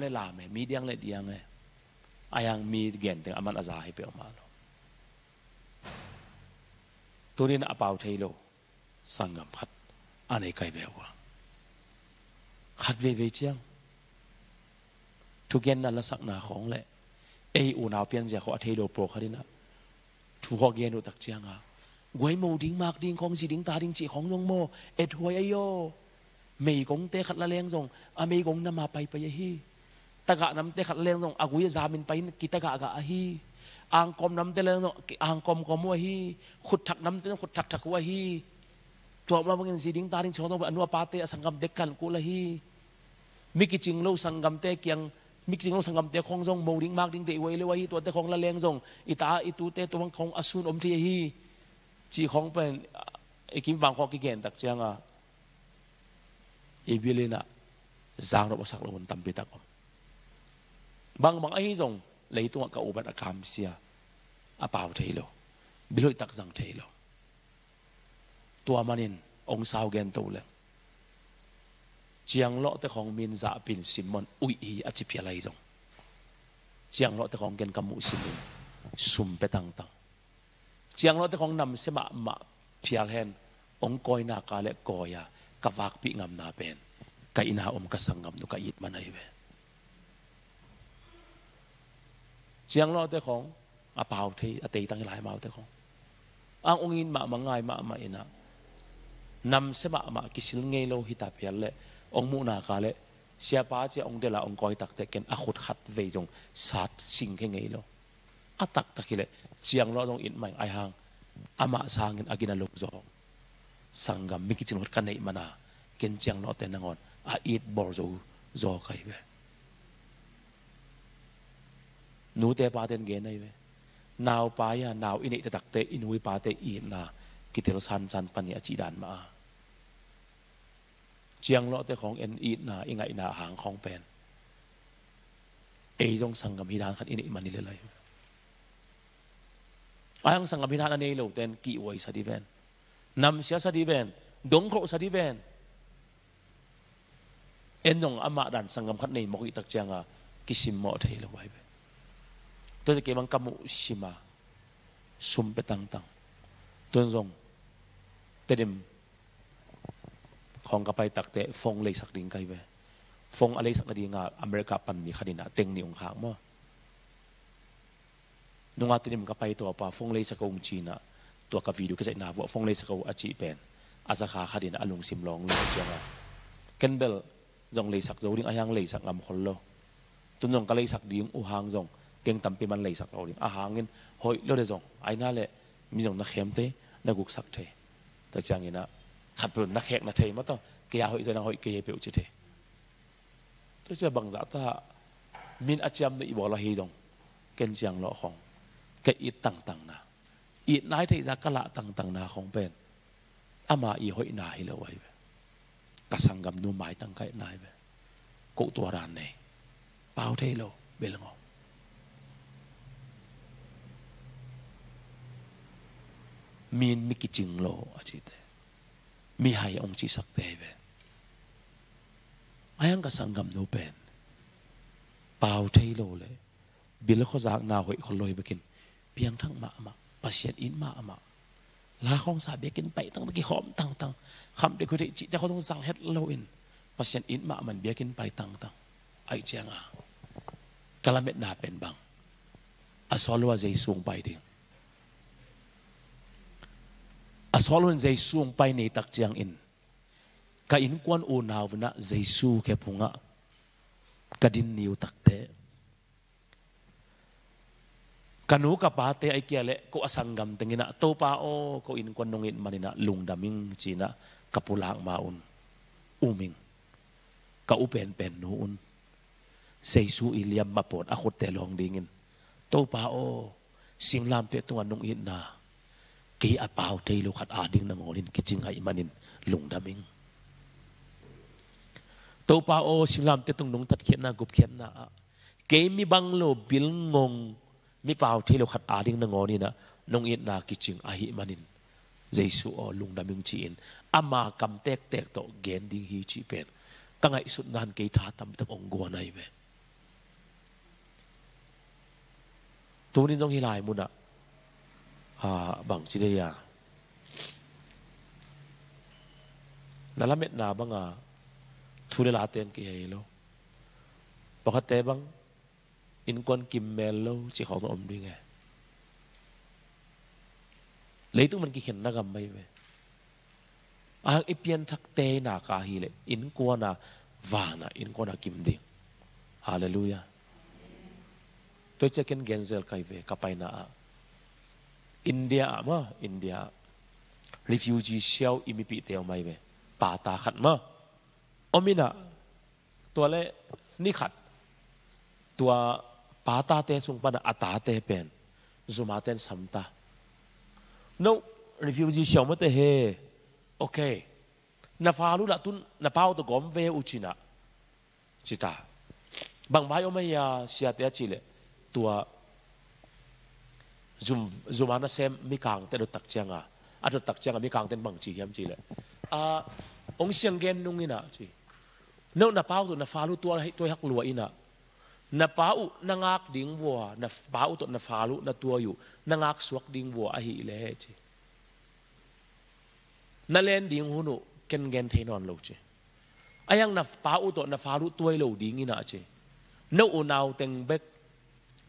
le lam me mi diang le diang e ayang mi gen teng aman aza hi pe ma lo turin apau thailo sangam khat anei kai bewa khat ve chiang thu gen na la sak na khong le ei u naw pian ja kho thailo pro kharina thu ho gen u tak chiang a guai mo ding mak ding khong si ding ta ding chi khong jong mo et huai ayo mei gong te khat la leng jong a mei gong na ma pai pai hi taga nam te khat leng jong agui zamin pai ki taga ga a hi ang kom nam te leng jong ang kom kom wa hi khut thak nam te khut thak thak wa hi to ma bangin si ding ta ding chong anu pa te sangam dek kan ku la hi mi ki ching lo sangam te kyang mi ki ching lo sangam te khong jong mo ding mak ding te wei le wa hi to te khong la leng jong ita itu te to bang khong asun om thi hi chi khong pen ekim bang kho ki gen tak chiang a ibilina zang ro sak lo tam pi tak bang ai jong lấy tung ka ubat akam sia apau thailo biloi tak jang thailo tua manin ong sao gen to le chiang lo te khong min za pin simon ui hi achi phialai jong chiang lo te khong gen kamu simin sum pe tang tang chiang lo te khong nam se ma phial hen ong koi na ka le koya ka wak pi ngam na pen ka ina om ka sangam nu ka it manai ve chiang lo te khong apau thei atei tang lai mau te khong ang ongin ma mangai ma ina nam se ma kisil ngei lo hita phial le ong mu na ka le sia pa che ong de la ong koi tak te ken a khut khat ve jong sat sing ke ngei lo atak takile chiang lo dong in mai ai hang ama sangin agina lo zo sangam mi kichin hot kanei mana ken chiang lo te nangon a it bor zo kai ve nu te pa ten ge nei ve naw pa ya naw ini te tak te inui pa te i na kitel san pani achi dan ma chiang lo te khong en i na ingai na hang khong pen ei jong sangam hi dan khat ini mani le lai ayang sangam hi dan nei lo ten ki oi sa di ven nam sia sa di ven dong kho sa di ven en nong ama dan sangam khat nei mo ki tak chiang a kisim mo thei lo wai tôi sẽ kêu bằng kamu sima sum petang tang tuan zong tedim khong kapai tak te phong lei sak ding kai ve phong alei sak na ding a America pan mi khadina teng ni ong khang mo nunga tedim kapai to pa phong lei sak ong china to ka video ka sai na vo phong lei sak a chi pen asa kha khadina alung sim long lo chianga kenbel zong lei sak zo ding ayang lei sak ngam khol lo tunong ka lei sak ding u hang zong tiếng tầm pi man lei sak lo ding a hangin hoi lo de zong ai na le mi zong na khem te na guk sak the ta chang ina khat pun na khek na thei ma to ke ya hoi zo na hoi ke pe u chi the to che bang za ta min acham no i bo la hi dong ken chiang lo khong ke i tang na i nai thei za kala tang na khong pen ama i hoi na hi lo wai ka sangam nu mai tang kai nai be ko to ran nei pau thei lo belango min mi kiching lo achi te mi hai ong chi sak te ve ayang ka sangam no pen pau thei lo le bil kho zak na hoi kho loi bekin piang thang ma pasien in ma la khong sa bekin pai tang ki khom tang kham de ko te chi te kho dong sang het lo in pasien in ma man bekin pai tang ai chiang a kalamet na pen bang asolwa jai sung pai ding asolun Jesu ang pai nei tak chiang in ka in kwan o naw na Jesu ke punga kadin niu takte kanu ka pate ai kiale ko asanggam tengina to pa o ko in kwan nongin manina lungdaming china kapulang maun uming ka upen pen noon Jesu iliam mapon akot te long dingin to pa o singlam te tunga nong in na ki apau tei lo khat ading na ngolin kiching hai manin lungdaming to pa o silam te tung nong tat khian na gup khian na ke mi bang lo bil ngong mi pau tei lo khat ading na ngoni na nong in na kiching ahi manin Jesu o lungdaming chi in ama kam tek to gen ding hi chi pen kangai sut nan ke tha tam tam ong go nai ve ตัวนี้ต้องฮิลายมุนบังสิเดียนั่นละเม็ดนาบังทุเรลาเต็นกี่เฮโลปกติบังอินกวนกิมเมลโลจีเขาต้องอมด้วยไงเลยต้องมันกี่เห็นนักกำไม่เว้อีเปียนทักเตนากาฮีเลยอินกวนวานะอินกวนกิมดิ่งฮาเลลูยาตัวเจ้าเคนเกนเซลไกเวกับไปนะอินเดียมาอินเดีย refugee เชลอิมิปิเตียวไม่เว้ป่าตาขัดมาอมินะตัวเล่นี่ขัดตัวป่าตาเตสุงปนะอัตาเตเป็นจุมาเตนสัมตาโน้ refugee เชลมาเตเฮโอเคนาฟาลุละตุนนาพาวตัวกอมเวอุชินะจิตาบางใบอไม่ยาเสียเตียจิเลตัวจุมานะเซมมีกางเตดตักเจียงดตักเจียงมีกางเตนบางจียมจีเลองเสียงเกนนุ่งอินะจีโน้นาพาวตัวนาฟาลุตัวฮักลัวอินะนาพาวนางากดิ้งวัวนาพาวตัวนาฟาลุนาตัวอยู่นางากสวกดิ้งวัวอหิเลจีนั่นเล่นดิ้งหุนุเกนเกนเทนอนโลจีอายังนาพาวตัวนาฟาลุตัวโลดิ้งอินะจีโน้อุนาวเต็งเบก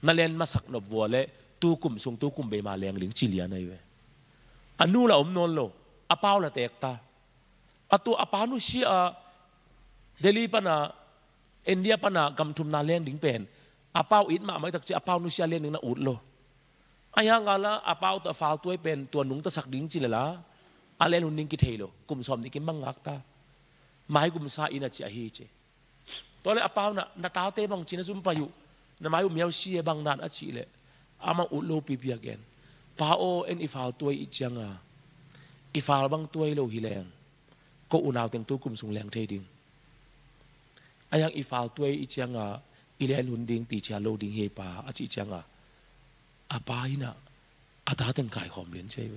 นั่นเล่นมาสักนบวัวเล่ตู้กุ่มส่งตู้กุ่มเบมาแรงลิงจิเลียนไอ้เว้อันนู้นละอมนนโลอาพาวละเตกตาตัวอาพานุชีเดลีปนะอินเดียปนะกำทุมนาเล่นดิ้งเป็นอาพาวอิดมาไม่ตักจีอาพาวนุชีเล่นหนึ่งน่ะอุดโลอายังกาละอาพาวตัวฟาวตัวเป็นตัวหนุ่งตะสักดิ้งจิเลละอาเล่นหุ่นดิ้งกิเทโลกุ่มสอมดิ้งกิมังงักตาไม้กุ่มซาอินาจีอาฮีเจตัวเลยอาพาวน่ะนาตาเตบังจีน่ะซุ่มไปอยู่นาไม้อุ่มเยาวชีบังนานอาชีเลยอามาอุดโลปีเปียกันพาโอเอ็นอีฟาวตัวอีจังอีฟาวบังตัวโลฮิแรงก็อุณาวเต็งตู้กุมสุงแรงเทดิงอายังอีฟาวตัวอีจังอีเลนหุ่นดิงตีเชียโลดิงเฮปาอาจิจังอาปายนะอาตาเต็งกายขอมเลียนใช่ไหม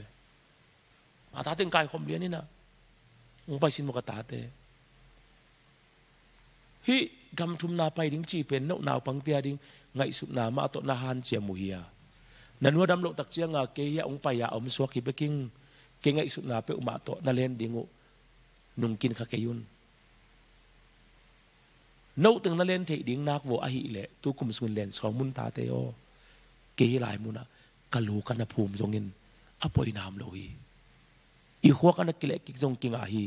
อาตาเต็งกายขอมเลียนนี่นะองไปสินมกตาเตฮิกำทุมนาไปดิงจีเป็นนกนาวปังเตียดิงไงสุนามาตนาฮันเจียมุฮียนันวัวดำโลตักเจียงเกียองไปยาอมสวกิเปกิงเกงไงสุนาเปอุมาโตนาเลนดิงนุ่งกินขะเกยุนโน้ตึงนั่นเล่นเทดิ้งนักวัวอหิเละตัวกุมสุนเลนสองมุนตาเตโอเกยหลายมุนะกะลูกันภูมิจงเงินอภัยนามโลหีอีหัวกันกิเลกิจงกิงอาหี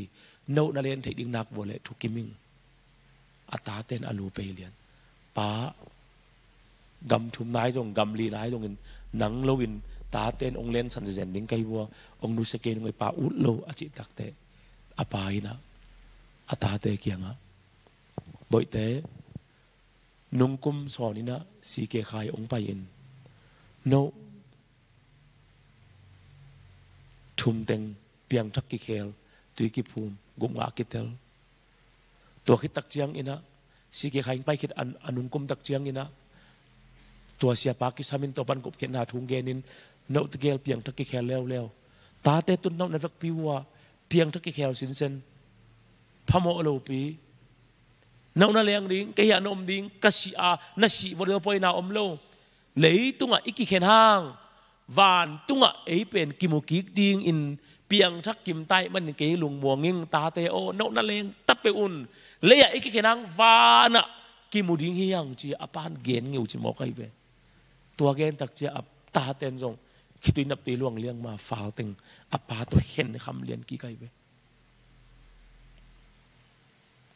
โน้นั่นเล่นเทดิ้งนักวัวเละทุกิมิงอัตาเตนอลูเปเลียนป้ากำทุมนายจงกำลีนายจงเงินหนังโลวินตาเตนองเล่นสันเซนดิ้งไกวัวองนุสเกนงไอป้าอุดโลอจิตักเตอภัยนะอัตาเตเกียงบ่อยแต่นุ่งกุมสอนี่นะสีเกขายองไปอินโนทุมเต็งเปียงทักกิเคลตุยกิภูมิกุมงากิเตลตัวคิดตักเจียงอินะสีเกขายไปคิดอันนุ่งกุมตักเจียงอินะตัวเสียปากิสามินตัวปันกบเขียนหาทุงเกนินโนตเกลเปียงทักกิเคลเร็วตาเตตุนน้องในฟักพิวว่าเพียงทักกิเคลสินเซนพโมโลปีน้องนั่นเลี้ยงดิ้งแกอยากนมดิ้งกษีนัชชีวันเดียวพอยนาอมโลเลยตุงอีกเขียนห้างวานตุงเป็นกิมุกิกดิ้งอินเปียงทักกิมไตมันเกยลุงมัวงิงตาเตโอน้องนั่นเลี้ยงตับไปอุ่นเลยอีกเขียนห้างวานกิมุดิ้งเฮียงจีอปานเกณฑ์เงี้ยจีมอกไอเปตัวเกณฑ์ตักจีอตาเตนจงคิดดูนับตีล่วงเลี้ยงมาฟาวตึงอปาตัวเห็นคำเลี้ยงกี่ไกเป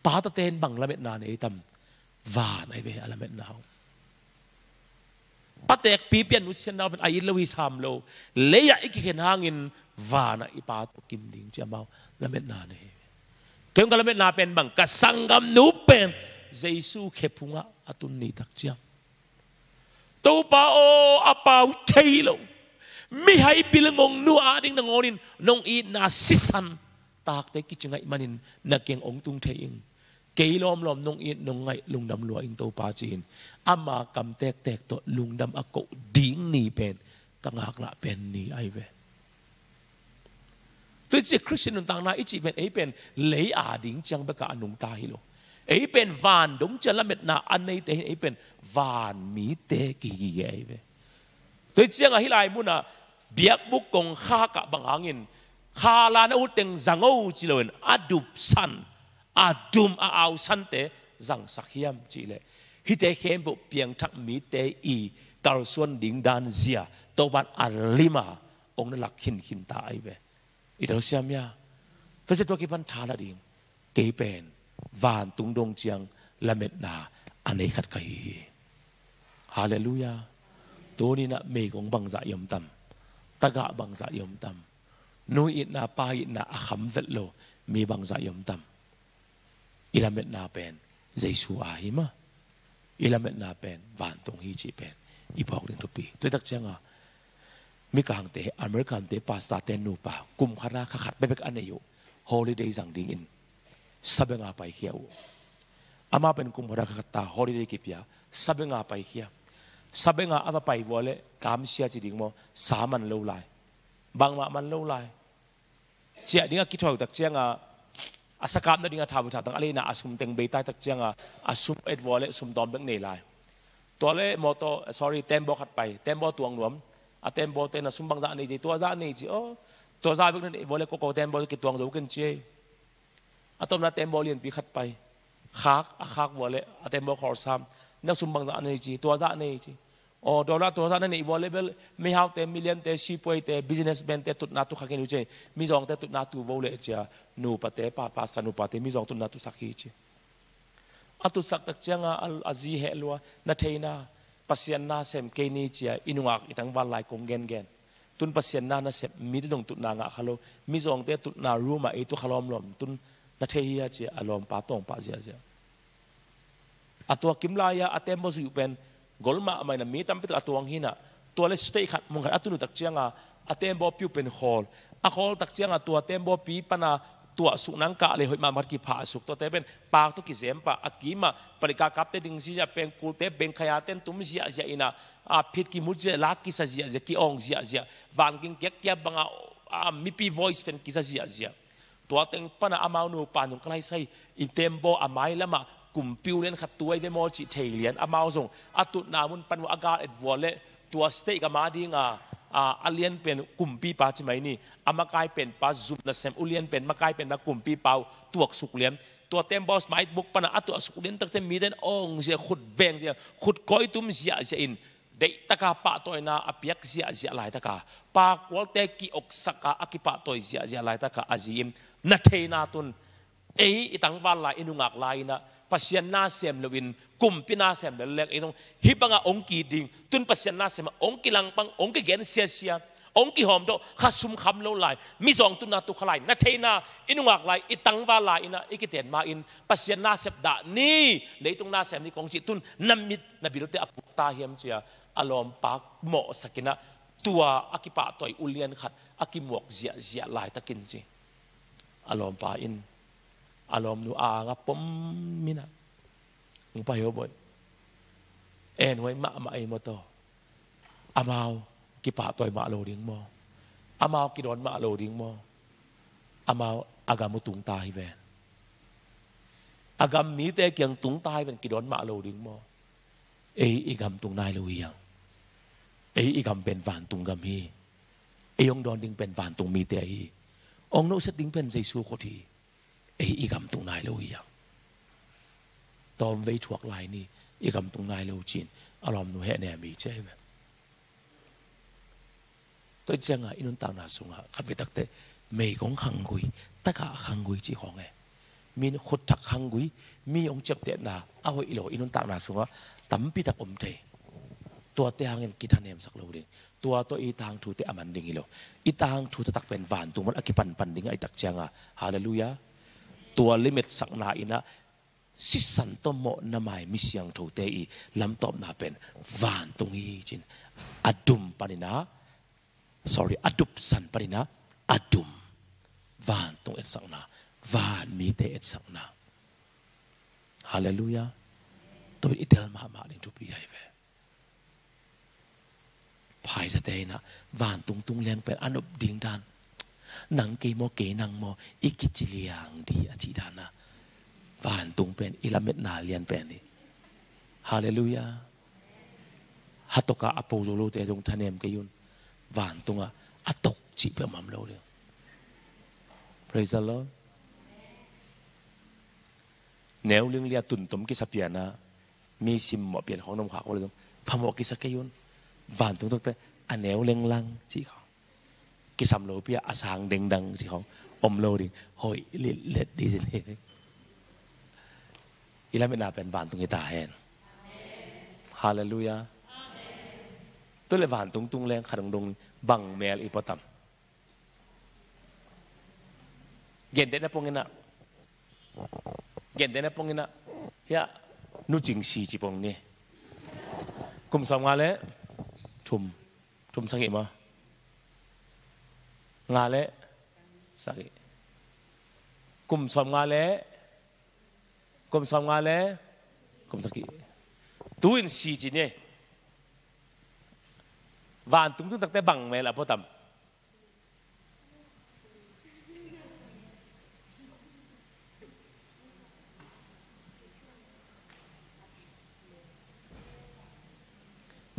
ป้าตะเตนบังละเม็ดนาในตำวานไอเบอละเม็ดนาวป้าเตกปีเปียนนุสเซนดาวเป็นไออินลวิสามโลเลยอีกเห็นหางอินวานอีป้าตกิมดิงเจ้าเมาละเม็ดนาในเกี่ยวกับละเม็ดนาเป็นบังกะสังกัมนูเป็นเจสูเขพุงะอตุนนีตักเจียงตัวป้าโออาป้าเทโลไม่ให้บิลงงนูอาดิงนงอนินนงอีนาซิสันตากเตกิจไงมันินนักเก่งองตุงเทอิงเกยล้อมนงอีนงไงลุงดำลัวอิงโตปาจีนอามากำแตกตัวลุงดำอโกดิ้งนี่เป็นกังหักละเป็นนี่ไอเวตัวเจ้าคริสเตียนต่างๆอีจีเป็นเป็นเลยอาดิ้งจังเบกะอนุงตาฮิโลเป็นวานดงจะละเม็ดนาอันในเตเป็นวานมีเตกีไอเว ตัวเจียงอะฮิไลมุนะเบียกบุกกงข้ากะบังหางินข้าลานอุเต็งจังอูจิเลนอดุบสันอดุมอาสันเตจังสักยามจิเลฮิเตเข้มบุเปียงทักมีเตอีกาลส่วนดิ่งดานเซียตัวบัดอัลลิมาองนั่นหลักหินตาไอเวอิตาเซียมยาเพราะฉะนั้นตัวกิพันธาละดิ่งเกยเป็นวานตุงดงเจียงละเม็ดนาอันนี้ขัดไกฮาเลลูยาตัวนี้นะเมฆของบังซายมตัมตะกะบังซายมตัมนูอินาปาอินาอัคมเวลโลมีบังซายมตัมอิลาเม็ดนาเป็นเจสูอาฮิมาอิลาเม็ดนาเป็นวานตรงฮีจีเป็นอีพอกดึงทุกปีตัวตักเจียงอ่ะมีกลางเตะอเมริกันเตะปาสตาเตนูป่ากุมขราขัดไปเป็นอันนี้อยู่ฮอลิเดย์สังดิ่งอินสับเงาไปเขียวอามาเป็นกุมขราขัดตาฮอลิเดย์กิบยาสับเงาไปเขียวสับเงาอาไปวัวเล่กามเชียจีดิ่งโมสามันเลวไหลบางมามันเลวไหลเจียดิ่งกิจวัตรตักเจียงอ่ะอาสกัดนั่นดิ่งทำบุตรต่างอะไรนะอาสุมเต็งเบต้าตักเจียงอ่ะอาสุมเอ็ดวัวเล่สุมดอมเบงเนลายตัวเล่มอโต้ sorry เต็มบอกขัดไปเต็มบอกตัวงหลวมอาเต็มบอกเต็มนะสุมบังซานี่จีตัวซานี่จีโอ้ตัวซาเบงนั่นวัวเล่ก็เต็มบอกกิตัวงจะวิ่งเจียอาตอมนั้นเต็มบอกเลียนปีขัดไปขากวัวเล่อาเต็มบอกขอซ้ำนักสุมบังซานี่จีตัวซานี่จีโอ้ดอลลาร์ตัวซานี่วัวเล่เบลไม่หาเต็มมิลเลียนเต็มชีพวยเต็มบิสเนสแมนเต็มตุดนาตุขักกินอยู่เจมิจองเต็มตุดนาตุวัวเล่เจียนูปะเตปาสานุปะเตมิจองตุดนาตุสักฮีจีอาตุสักตักเจียงอาจีเฮลัวนาเทน่าปัสยานาเซมเกนีเจียอินุงักอีตังวันไลคงเกนตุนปัสยานาเซมมีตุงตุนางะขลุมิจงเตตุนารูมาอีตุขลอมลมตุนนาเทียเจียอารมณ์ปาตงปาเจียเจียอาตัวกิมลายาอาเตมโมสุเป็นกอลมาไม่นามีตั้มเป็นตัวงหินะตัวเลสเตย์ขัดมองขัดอาตุนุตักเจียงอาเตมโบพิวเป็นฮอลอาฮอลตักเจียงตัวเตมโบปีปนาตัวสุนังกะเลยหอยมามัดกีผาสุกตัวเตเป็นปากตุกิเสียมปะอากิมาปริกากับเตดิงซีจะเป็นกูเตเป็นขยะเต้นตุ้มเสียเสียอินะพิดกิมุจเจลักกิสเสียเสียกิองเสียเสียวันกิงเก็กยาบังมีปี voice เป็นกิสเสียเสียตัวเต็งปนาอามานูปานุกลายใส่อินเทมโบอาไมละมากลุ่มปิวเล่นขัดตัวไอ้เมอจิเทเลียนอามาส่งอาตุนามุนปันวอากาศเอ็ดวอลเล่ตัวสเต็กมาดิ้งอาเลียนเป็นกลุ่มปีปาใช่ไหมนี่อามากายเป็นปาซุปนะเซมอุเลียนเป็นมากายเป็นมากลุ่มปีเปาตัวสุกเลียนตัวเต็มบอสไม้บุกปนะตัวสุกเลียนตั้งแต่มีเดนองเสียขุดแบงเสียขุดก้อยตุ้มเสียเสียอินเด็กตะกาปะตัวน่ะอภิยักเสียเสียหลายตะกาปากวอลเตกิอกสักกาอคิปะตัวเสียเสียหลายตะกาอาจิมนัทเทนาตุนอีตังวันลายอินุงักลายนะปัสยานาเซมเลวินกลุ่มปีนาเซมเล็กไอ้ตรงฮิบังองกีดิงตุนปัสยานาเซมองกีลังปังองกีเกนเสียเสียองกีหอมโตข้าซุมคำโลลายมีสองตุนาตุขลายนัทเทนาอินุงักลายอีตังวาลายอินะอีกิเตนมาอินปัสยานาเซมดานี่เลยตรงนาเซมนี่ของจิตุนนามิดนบิลเตอปุตตาเฮียมเจียอารมณ์ปากเหมาะสักนะตัวอากิปะตัวอุเลียนขัดอากิหมวกเสียเสียลายตะกินจีอารมณ์ปาอินอารมณ์นูอางะปมมินะงไปหัวบ่อยเอ็นไว้มาไอมาโตอามาวกิปะตัวมาโลดิ้งมออามาวกิดอนมาโลดิ้งมออามาวอากามุตุงตายแวนอากามมีแต่เกียงตุงตายเป็นกิดอนมาโลดิ้งมออีกำตุงนายลุยยังอีกำเป็นฝานตุงกำฮีองดอนดิ้งเป็นฝานตุงมีแต่องโนเสดิ้งเป็นใจสู้โคทีอีกำตุงนายลุยยังตอมไว้ถวกลายนี่อีกำตุงนายลุจินอารมณ์หนูแห่แนมีใช่ไหมตัวเจ้าอินุนตางนาสุงขัดไปตักเตะไม่ของขังกุยตะกะขังกุยจีของมีขดทักขังกุยมีองเจ็บเตะนาเอาไว้อีโลอินุนตางนาสุงตั้มปีตักอมเตตัวเตียงเงินกิทันเนมสักโลดิตัวอีทางถูเตะมันดิ่งอีโลอีทางถูตักเป็นวานตัวมันอกิปันดิ่งไอตักเจ้าฮาเลลูยาตัวลิมิตสักนาอินะสิสันตโมนามายมิเสียงถูเตอีลำตอบนาเป็นวานตรงนี้จินอดุมปานินาsorry อดุบสันปานินาอดุมวานตรงเอ็ดสักนาวานมีเตเอ็ดสักนาฮาเลลูยาตัวอิเดลมาลิงทุปีไอเวภายสเตนะวานตุงเลี้ยงเป็นอนุบดิ่งดานหนังเกโมเกนังโมอิกิจิเลียงดีอจิดานะวานตุงเป็นอิลาเมตนาเลียนเป็นนี่ฮาเลลูยา ฮัตตกะอโปโจโลเตจงทะเนมกยุนวานตรงอ่ะอัตตกจีเปมัมโลเลย praise the Lord แนวเรื่องเลียตุนตุมกิสเปียนะมีซิมหมอเปลี่ยนของนมขาวเลยพมกิสกยุนวานตรงแต่อันแนวเล็งลังจีของกิสัมโลเปียอาสางเด้งดังจีของอมโลดิโหยเล็ดดีสิเนี่ยอีแล้วไม่น่าเป็นวานตรงกีตาแฮนฮาเลลูยาตัวเลวานตรงแรงขัดดงบังแมลอีปตัมเย็นเดนปงเงินะเย็นเดนปงเงินะเฮียนู่จิงซีจีปงนี่กุมสองงาเลยทุมสังเกตมั้ยงาเลยสังเกตกุมสองงาเลยกุมสองงาเลยกุมสังเกตตัวอินซีจีเนี่ยวานตุ้งตักแต่บังแมลอะพอตำ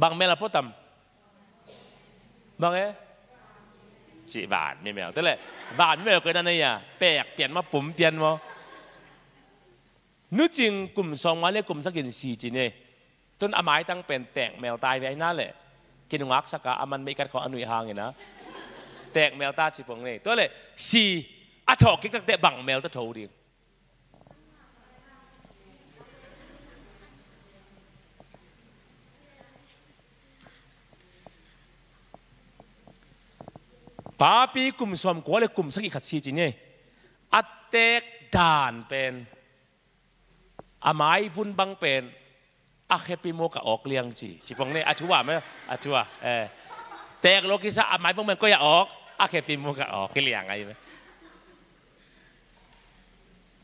บังแมลอะพอตำบังเอ๋จีบานไม่แมวแต่เลยบานไม่แมวเกิดอะไรอ่ะแปลกเปลี่ยนมาปุ่มเปลี่ยนมั้งนึกจริงกลุ่มสองมาเรียกกลุ่มสักกี่สี่จีเนี่ยต้นอไม้ตั้งเป็นแตกแมวตายไปนั่นแหละกินงักสักกะมันไม่กัดขออนุญาตไงนะแตกแมวตาจีบงเนี่ยตัวเลยสี่อัฐกิกตั้งแต่บังแมวตะโถดิป้าปีกลุ่มสมกัวเลยกลุ่มสักกี่ขัดซีจีเนี่ยอัตเตกด่านเป็นอไม้ฟุ้นบังเป็นอาเคปิโมกะออกเลี้ยงจีปงเนี่ยอาชัวไหมอาชัวแตกโลกิสะอไม้พวกมันก็อย่าออกอาเคปิโมกะออกเลี้ยงไงไหม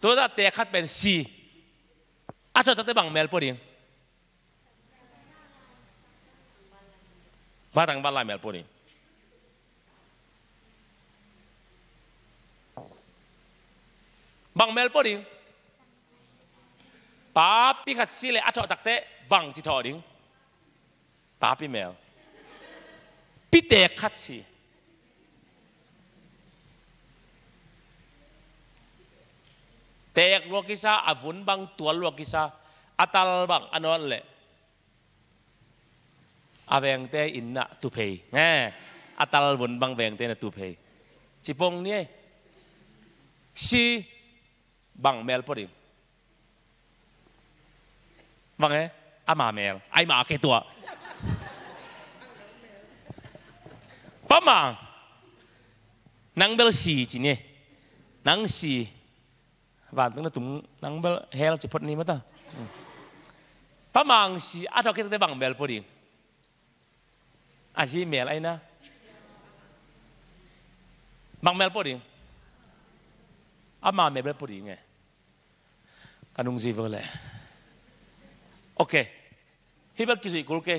ตัวนั้นแตกขัดเป็นซีอาชัวตั้งแต่บังเมลพอดีมาตั้งบ้านลายเมลพอดีบังเมลพอดีป้าปีขัดซีเลยอัฐตักเตะบังจิตอดิ้งป้าปีเมลปีเตะขัดซีเตะลวกิซาอวุนบังตัวลวกิซาอัตลบังอันนั้นแหละอาเวงเตะอินนะตุเพย์แง่อัตลวุนบังเวงเตะนะตุเพย์จิปงเนี่ยซีบังเมลพอดีบังเอ๋อามาเมลไอมาแค่ตัวป้ามานังเบลซีจีเนี่ยนังซีวันตั้งแต่ตุ้มนังเบลเฮลจะพอดนี้มั้งตาป้ามังซีอาทอกแค่ตัวบังเมลพอดีอาซีเมลไอนะบังเมลพอดีอามาเมลพอดีไงกันนุ่งซีเวอร์เลยโอเคฮิบักกิสิกุลเก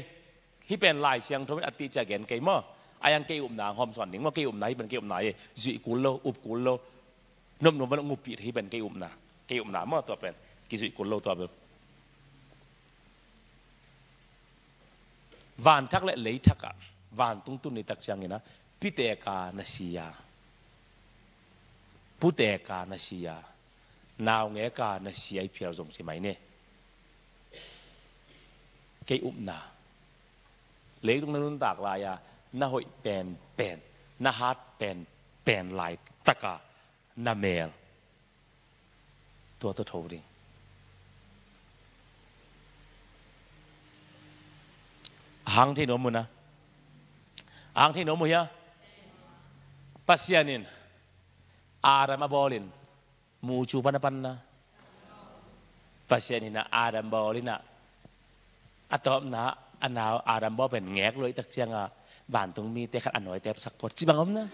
ฮิเป็นลายเสียงทว่าอติจะเห็นเกย์มั้งอายังเกย์อุ้มนางหอมสอนหนิงว่าเกย์อุ้มไหนเป็นเกย์อุ้มไหนจิกุลโลอุบกุลโลนุ่มนุ่มมันงูปีฮิเป็นเกย์อุ้มนาเกย์อุ้มนามั้งตัวเป็นกิสิกุลโลตัวเป็นวานทักและเลยทักอะวานตุ้งตุ้นในตักจังเงี้ยนะพิเตกานาซียาพุเตกานาซียานาวเงกานาซียไอเพียรสมใช่ไหมเนี่ยเกย์อุ้มนาเล็กตรงนั้นตากลายาน่าหอยเป็นน่าฮัดเป็นลายตะกาน่าเมลตัวโทดิหางที่โนมุนะหางที่โนมุยะปัสยานินอารามาบอลินมูจูปันปันนะปัสยานินนะอารามาบอลินนะอัตโตนะอันnàoอาดัมบ่เป็นแงกเลยตักเชียงอ่ะบ้านตรงมีแต่ขัดอันหน่อยแต่สักพอดจิบังอมนะ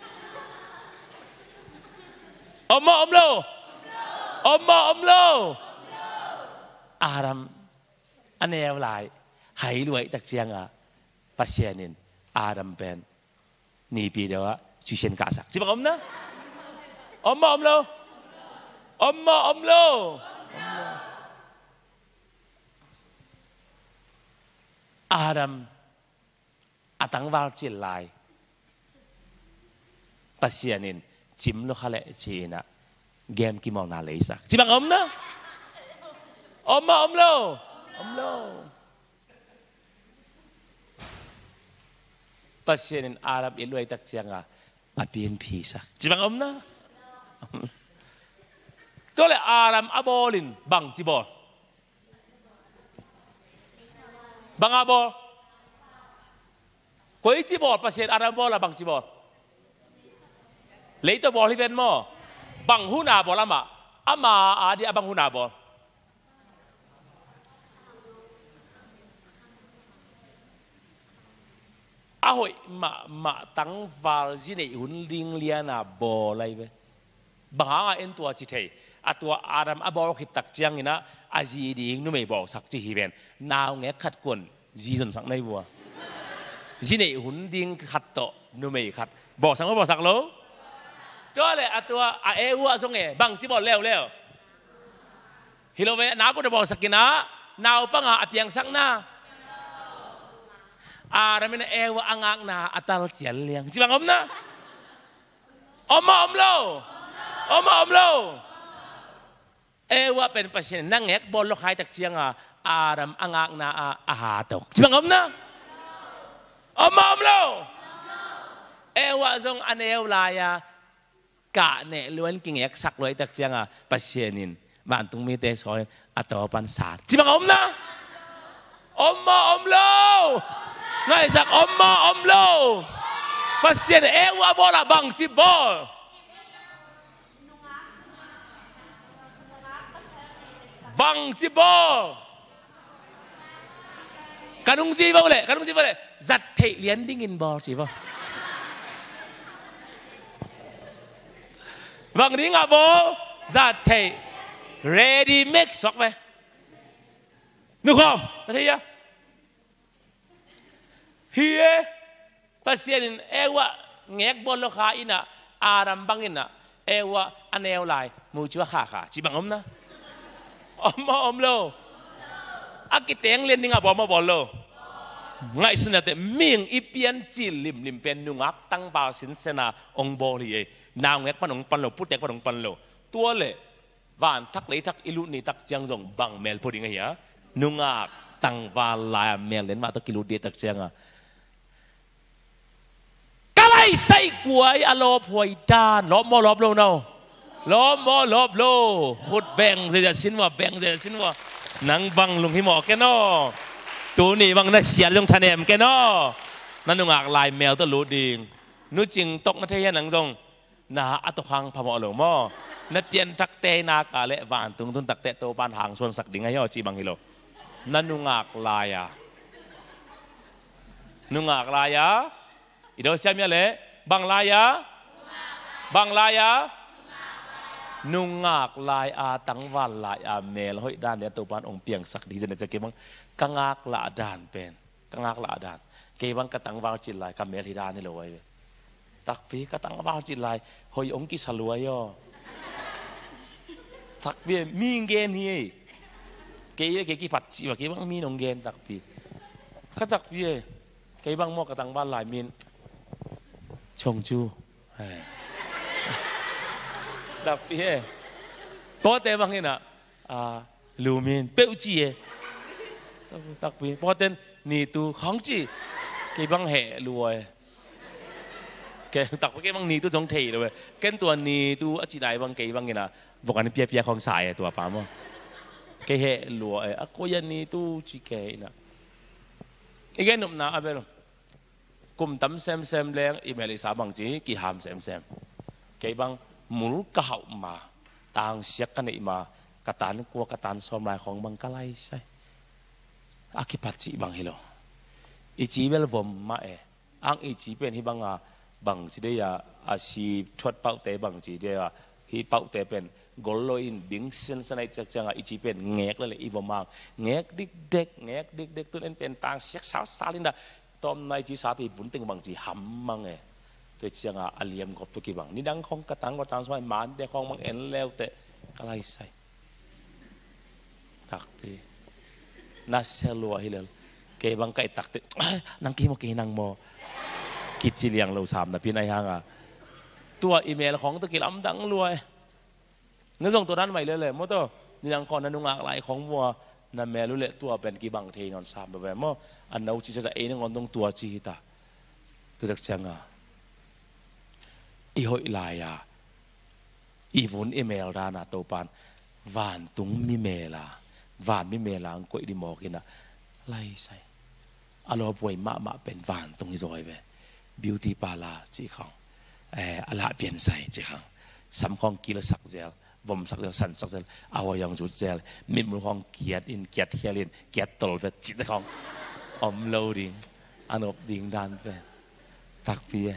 อมโลอมโลอาดัมอันแนวลายหายรวยตักเชียงอ่ะปัสเซียนินอาดัมเป็นนี่ปีเดียวอ่ะจุเชนกาสักจิบังอมนะอมโลอาดัม ตังวาลจิลไลปัสยานินจิมโลคาเลจีนะเกมกี่มองนาเลยสักจิบังนะมาโลปัสยานินอารับอิลวยตักเจียงอาเปลี่ยนพีสักจิบังนะก็เลยอารัมอาบอลินบังจิบอบังอาบอคุยจิบอปัสยานอารัมบอละบังจิบอเลยตัวบอลที่เป็นมอบังหูนาบอละมาอามาอาดีอาบังหูนาบออาหอยมาตั้งฟาลซินเอหุ่นลิงเลียนาบออะไรเว้บางอ่ะเอ็นตัวจิตเฮตัวอารัมอาบอลคิดตักเจียงนี่นะอาจีดีนุ่มไม่บอกสักจีฮีเป็นนาวเงี้ยขัดกวนจีจนสักในบัวซินเอหุ่นลิงขัดโตนุ่มไม่ขัดบอกสักว่าบอกสักโลก็เลยตัวเอวัวส่งบังจีบอลเร็วฮิโลเวน้าก็จะบอกสักกินะนาวปังอาเปียงสักหน้าอารัมเป็นเอวัวอ่างนาอัตลเจียนเลี้ยงจีบังนะมาโลเอวัวเป็นประเด็นนั่งเอกบอลลูกหายจากเชียงอารัมอ่างนาอาหาตกจีบังนะมาโลเอวัวส่งอันเอวลายกะเนี่ยล้วนกิ่งเอกสักเลยจากเชียงประเด็นบ้านตรงมีเตสอยอัตปันศาสตร์จีบังนะมาโลไงสักมาโลประเด็นเอวัวบอลบังจีบอลบังจีบอกันงซีบอลเลยจัดเทเลียนดิ้งอินบอลจีบอบังดิ้งอ่ะบอลจัดเท ready mix สอกไหมนึกออกนั่นที่ยังเฮียภาษาอินเอวะเงกบอลลูกค้าอินะอารัมบังอินะเอวะอันเอวไลมูจัวข้าจีบังนะมาโลอากิเตงเรียนนี่งาบอมาบอลโลไงสุนัตมิงอีเปียนจีลิมเป็นนุงักตั้งบาสินเสนาองบอลีนาวเงกปนงปันโลพูดแต่ปนงปันโลตัวเล่วานทักเลยทักอิลุนี่ทักเจียงจงบังเมลพูดยังไงฮะนุงักตั้งวาลายเมลเล่นมาทักกิลุเดียทักเจียงก็เลยใส่กวยอโลพวยดานลบโลเนาล้อมลบโลขุดแบ่งเสียสินว่านังบังลุงที่หมอกแกนอตัวนี้บังน่าเสียลงทะเนมแกนอนั่นนุงอักลายแมวตัวรู้ดีนู้จริงตกนัทยานังทรงนาอัตคังพมอหลงมอนัดเตียนทักเตนากาเละวานตุงตุนตักเตโตปานหางส่วนสักดิ่งไงย่อจีบังฮิโลนั่นนุงอักลายอีโดเซียมยาเละบังลายนุงงักลายตังวันลายเมลหอยด้านเดียตัวปานองเปียงสักดีจะเนี่ยจะเก็บบังกังงักละด่านเป็นกังงักละด่านเก็บบังกระตังวางจิตลายกับเมลที่ด้านนี่เลยตักปีกระตังวางจิตลายหอยองกิสลวยย่อตักปีมีเงินเฮ้ยเกี่ผัดจีว่าเก็บบังมีนองเงินตักปีก็ตักปีเก็บบังหม้อกระตังบ้านลายมีนชงจูตักปีพอแต่บางทีน่ะลูมินเป้าจีตักปีพอแต่นี่ตัวของจีกี่บางแห่รวยแกตักไปกี่บางนี่ตัวจงเทเลยแกตัวนี่ตัวอจิไลบางกี่บางทีน่ะบอกกันเปียของสายตัวป้ามั้งแกแห่รวยก็ยันนี่ตัวจีแกน่ะอีกแกนุ่มน่ะอะไรหรอกลุ่มตั้มแซมแรงอีเมลิสาบางจีกี่หามแซมแกบางมูลกะเหามาต่างเสียกันอีมากระตันกลัวกระตันสมรายของบังกะไลใช่อากิปัจจิบังฮิโลอีจีเวลวมมาอังอีจีเป็นที่บังจีเดียอาชีชดเป่าเตะบังจีเดียที่เป่าเตะเป็นกอลโลอินบิงเซนสไนจากจังอีจีเป็นเงกเลยอีวมังเงกดิกเด็กตัวนั้นเป็นต่างเสียสาวสาลินดาตอมในจีสาปีฝุ่นตึงบังจีหำมังตัวเชียงอาเลียมกบตัวกี่บังนี่ดังของกระตังสมัยมันแต่ของมังเอ็นแล้วแต่กระไรใส่ตักปีนัสเซลัวฮิเลล เกบังไก่ตักเตนังกี้โมเกนังโมกิจเลียงเราสามนะพี่นายฮังอ่ะตัวอีเมลของตะกี้ลำดังรวยเงินส่งตัวนั้นใหม่เลยมอตัวนี่ยังคอนนันุงอะไรของวัวนั่นแม่รู้เลยตัวเป็นกี่บังเทนอนสามแบบมั่อันนั้นจิตจะเองงอนตรงตัวจีตาตัวจักเชียงอ่ะอีหอยลายอ่ะอีวุ้นอีเมลดานาตัวปานวานตุงมีเมล่าวานมีเมล่าก็อีดิมอกินอ่ะไล่ใส่อารมณ์ป่วยมะเป็นวานตรงนี้ซอยไปบิวตี้ปาลาจีของอลาเปลี่ยนใส่จีของสำคัญกิลสักเจลบ่มสักเจลสันสักเจลเอาอย่างจุดเจลมิดมือของเกียรติเกียรติเฮียลินเกียรติตลอดจิตของอมโลดิงอันอบดิงดานไปตักเปีย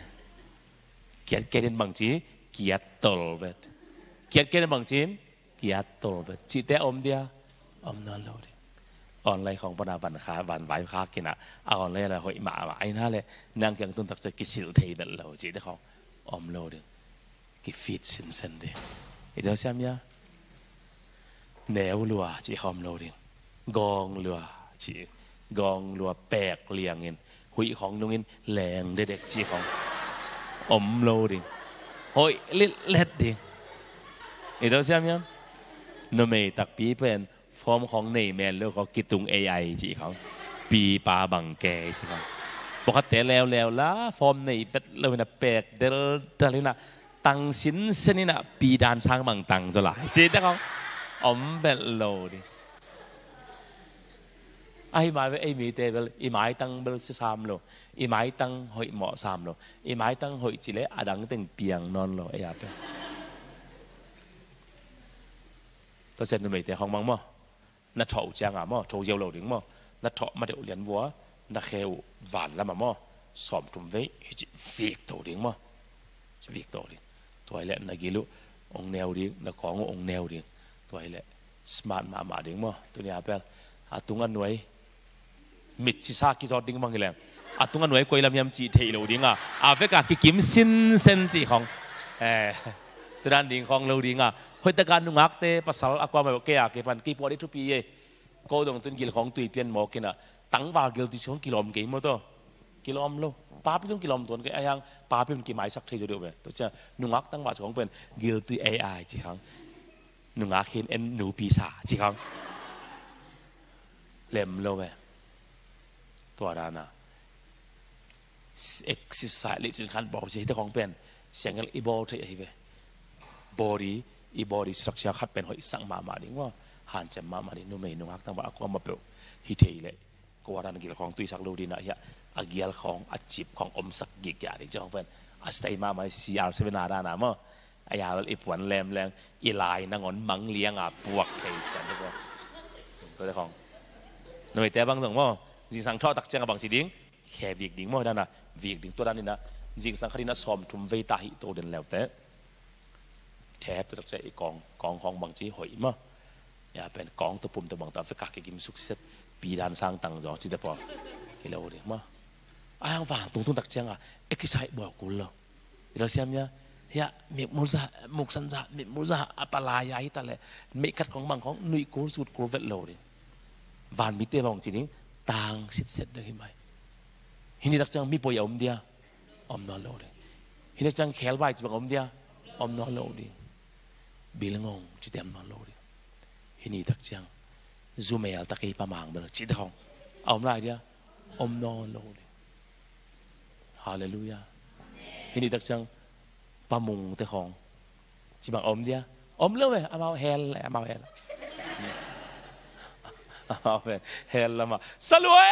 เกียรติเกณฑ์บางทีเกียรติตลอดเกียรติเกณฑ์บางทีเกียรติตลอดจิตแต่อมเดียอมนอนโลดิออนไลน์ของปนาบันขาบันไหวขากินอ่ะออนไลน์อะไรหอยหมาไอ้นั่นเลยนางยังตุนตักจะกิสิลเทนเราจิตแต่ของอมโลดิกิฟิตสินเซนเดอีเดียวเสียมยาแนวลัวจีคอมโลดิกองลัวจีกองลัวแปกเลียงเงินหุยของนุ่งเงินแรงเด็กจีของอมโลดิหอยเล็ดดิอีเดียวเสียมยานเมย์ตักปีเป็นฟอร์มของเนย์แมนแล้วเขากิตุง AI จีเขาปีปาบังแกใช่ไหมปกติแล้วละฟอร์มเนย์เป็นเราเนี่ยแปกเดลดาลินะตังสินเสนินะปีดานช้างบางตังจะหลายจีได้เขาอมเป็นโลดิไอ้หมายว่าไอ้มีเตเบลไอ้หมายตั้งเบลสิสามโลไอ้หมายตั้งหอยหมอสามโลไอ้หมายตั้งหอยจีเล่อดังตึงเปียงนอนโลไอ้ยาเป็นตัวเส้นนุ่มแต่ของมังมั้งนัดเถาเจียงอ่ะมั้งโชว์เจียวโลดึงมั้งนัดเถามาเดี๋ยวเลี้ยนวัวนัดเขวหวานแล้วมั้งสอมทุ่มไว้จิฟีกตัวดึงมั้งฟีกตัวดึงตัวไอ้เล่นนักกิลุองแนวดึงนักขององแนวดึงตัวไอ้เล่สมาร์ทมาดึงมั้งตัวนี้อาเปลอาตุงอันหน่วยมิดชิซากิจอดดึงมั้งกี่แหล่งอาตุงอันหน่วยกุยลำยำจีเทโลดึงอ่ะอาเวกากิกิมสินเซนจีของตัวนั้นดึงของโลดึงอ่ะเฮ้ยแต่การนุ่งอักเตะภาษาอักวาไม่โอเคอ่ะเก็บพันกี่ปอดีทุกปีเย่ก็ต้องตุนกิลของตุยเปลี่ยนหมอกินอ่ะตั้งว่ากิลที่ช่วงกิโลมกี่มั้งตัวกิโลมโลป้าพี่ต้องกิโลมตัวนี้ไอ้ยังป้าพี่มันกี่ไม้สักทีจะเดียวไปตัวเจ้านุ่งอักตั้งว่าช่วงเป็นกิลตุย AI จีครั้งนุ่งอักเห็นเอ็นหนูปีศาจจีครั้งเล่มโลไปตัวด้านน่ะเอ็กซิสไซส์ลิจิคันบอกสิที่ของเป็นเสียงกันอีโบที่ไอ้เว้บอดี้อีบอดี้สตรัคเจอร์คัดเป็นหอยสังมาดิว่าหันเจมมาดินุ่มนุ่งหักตั้งว่าก็มาเปล่าฮิตเทเลยก็ว่าด้านกิลของตุยสักโลดีนะเฮียอากิลของอาชีพของอมสักกิกอย่างนี้จะของเป็นอาศัยมาซีอาร์เซเว่นอาด้านน่ะมั้งไอ้ยาอีปวนแรงอีลายนางอนมังเลี้ยงอ่ะปวกเทเสียนี่ก็ตัวเจ้าของหน่วยแต่บางส่วนมั้งจิงสังทอตักเจ้าบางจีดิ้งแค่วิกดิ้งมั้งด้านน่ะวิกดิ้งตัวด้านนี้นะจิงสังคดีน่ะซ้อมทุ่มเวตาหิโตเดินแล้วแต่แทบจะใช้กองของบางจีหอยมั้งอย่าเป็นกองตัวปุ่มตัวบางตัวฟิกาเกิมสุขเสร็จปีดานสร้างตังจอจิตปอกิโลเดียมั้งไอ้ยังฟังตรงตักเจ้าอ่ะเอ็กซ์ไซส์บอกกูเลยเราเสียมเนี่ยเฮียมีมุษามุกสันจะมีมุษาอัปลายาฮิตาเลยมีกัดของบางของนุยกูสุดกูเวทโลดิวันมิเตบางจีนี้ต่างสิทธิ์เสร็จได้ไหมฮินี่ตักเจ้ามีปอยอมเดียอมนอนโลดิฮินี่จังแขลไว้จะบังอมเดียอมนอนโลดิบิลงงจิตเต็มนอนโลดิฮินี่ตักจังซูเมลตะกี้ประมังเบลจิตของเอาไรเดียอมนอนโลดิฮาเลลูยาฮินี่ตักจังประมุงตะของจิบังอมเดียอมเรื่องเลยเอามาเฮลเลยเอามาเฮลเอาไปเฮลละมาสลวย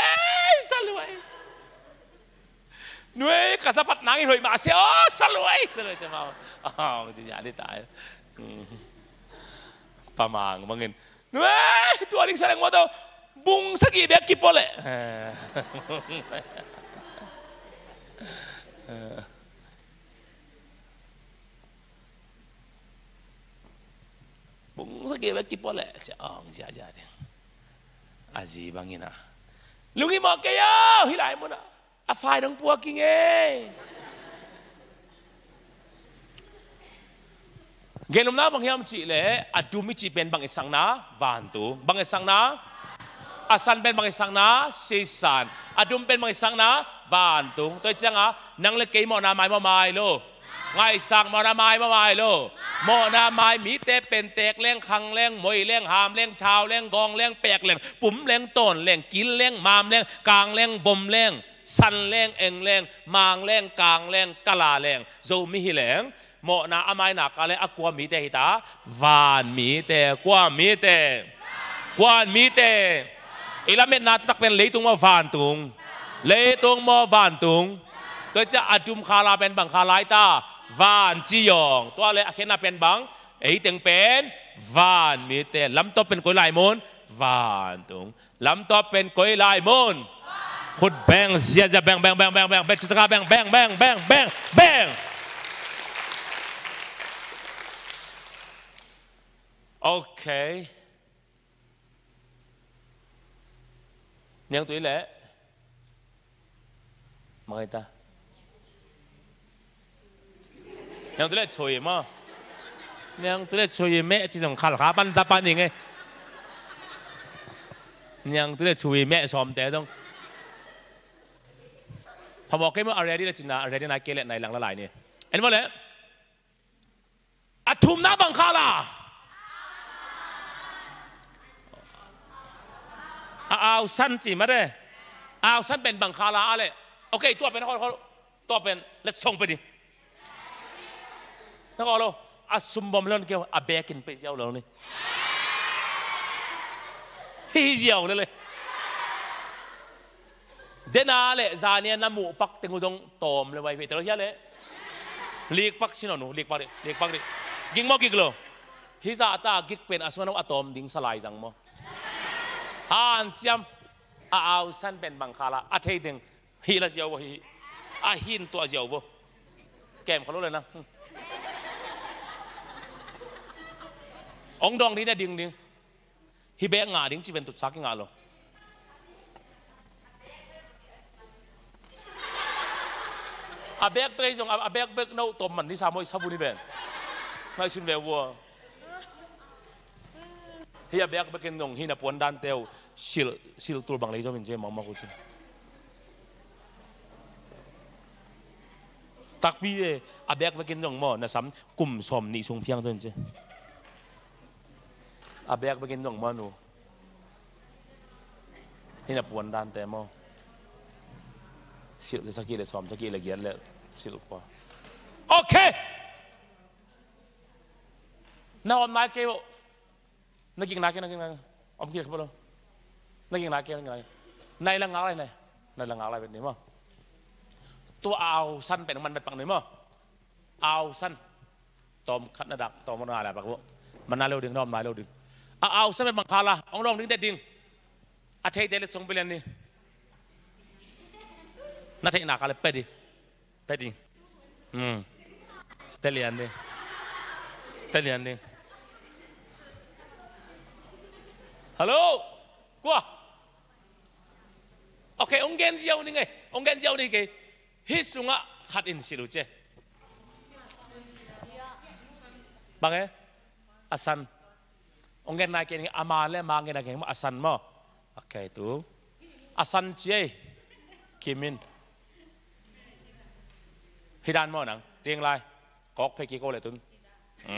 หน่วยกัสปัดนางอีหอยมาเสียสลวยจะมาอ้าวจะอย่าได้ตายประมาณบางเงินหน่วยตัวนี้แสดงว่าตัวบุ้งสักกี่เบียกิปโปเลยบุ้งสักกี่เบียกิปโปเลยจะอ๋อจะเดี๋ยวอาจีบางเงินนะลุงอีหมอกเกียวฮิไลมันอ่ะอาไฟน้องปัวกิงเองเกณฑ์น้ำบางอย่างจีเลยอาดูมิจีเป็นบางอีสังนะวานตูบางอีสังนะ อาสันเป็นบางสังนะสีสันอดุมเป็นบางสังนะวานตุงตัวจังอ่ะนังเล็กกี่โมนาไม้มาไม้โลไงสังโมนาไม้มาไม้โลโมนาไม้มีเตเป็นเตกเลี้ยงคังเลี้ยงมวยเลี้ยงหามเลี้ยงเท้าเลี้ยงกองเลี้ยงแปกเลี้ยงปุ่มเลี้ยงต้นเลี้ยงกินเลี้ยงมามเลี้ยงกลางเลี้ยงวมเลี้ยงสันเลี้ยงเองเลี้ยงมางเลี้ยงกลางเลี้ยงกะลาเลี้ยงโจมีเลี้ยงโมนาอไม้หนักอะไรอกวามีเตหิตาวานมีเตกวามีเตกวานมีเตอีละเม็ดนาตักเป็นเลยตุงมาวานตุงเลยตุงมาวานตุงตัวจะอจุมคาลาเป็นบังคาลายตาวานจียองตัวเลยอาเขนาเป็นบังไอ้ตึงเป็นวานมีเตลำตัวเป็นกุยลายมูนวานตุงลำตัวเป็นกุยลายมูนขุดแบงเสียจะแบงแบงแบงแบงแบงแบงจิตกาแบงแบงแบงแบงแบงแบงโอเคยังตัวเละมาไงตายังตัวเละช่วยมั้งยังตัวเละช่วยแม่ที่ส่งขาปั้นซับปั้นยังไงยังตัวเละช่วยแม่ชอมแต่ต้องพอบอกให้เมื่ออะไรที่เราจินอะไรที่นายเกล็ดในหลังละลายนี่เห็นไหมเลยอัฐุมน้าบังคาลาเอาสั้นสิมาได้เอาสั้นเป็นบังคาลาอะไรโอเคตัวเป็นเขาตัวเป็นเล็ดส่งไปดิแล้วก็เราอาสุมบอมเล่นเกี่ยวอาเบกินไปเจ้าเราเนี่ยฮิเจียวเลยเดนาเลยจานี่น้ำหมูปักเต็งกุจงตอมเลยไว้แต่เราเฮียเลยเลียกปักสิโน่เลียกปักดิยิงมอกิกโลฮิซาตากิกเป็นอาสวนุอะตอมดิ้งสลายจังมออันจำเอาสั้นเป็นบังคาลาอาเทดึงฮีละเจียวฮีอาหินตัวเจียวบ่แกมเขารู้เลยนะองดองนี้ได้ดึงฮีเบงงาดึงจีเป็นตุดซักงาโลอาเบกไปส่งอาเบกเบกโน่ตอมมันที่สามวยซาบุนี่เป็นไม่ชินเววัวเฮียเบกเบกินนงฮีน่ะปวนดันเตวสิลตัวบางเลยจะเป็นเจมองมาคุยตักพี่อาเบกเบกินนงมอนะซ้ำกลุ่มสมนิชงเพียงจนเจอาเบกเบกินนงมอนูฮีน่ะปวนดันเตมอสิลจะสักกี่เลยสอมสักกี่เลยเกียร์เลยสิลกว่าโอเคน้าอมนายเกี่ยวนักกินนักอมกินขบวนนักกินนักในละงอะไรในละงอะไรเป็นนี่มั้งตัวเอาสั้นเป็นมันเป็นปังนี่มั้งเอาสั้นตอมขัดระดับตอมมันอะไรปะพวกมันน่าเร็วดึงน้อมน่าเร็วดึงเอาสั้นเป็นบังคาละองรองดึงได้ดึงอาเทยเดลส่งไปเรียนนี่นักเทยนักอะไรไปดิไปเรียนดิฮัลโหลกัวโอเคองเกนเจียวนี่ไงองเกนเจียวนี่ไงฮิสุงะขัดอินสิลูเจบางไงอาสันองเกนนายเกนอามาเลมาเกนนายเกนอาสันมั้งโอเคตัวอาสันเจคิมินฮิดานมั้งนังเรียงไรก๊อกเพกิโกเลยตุนโ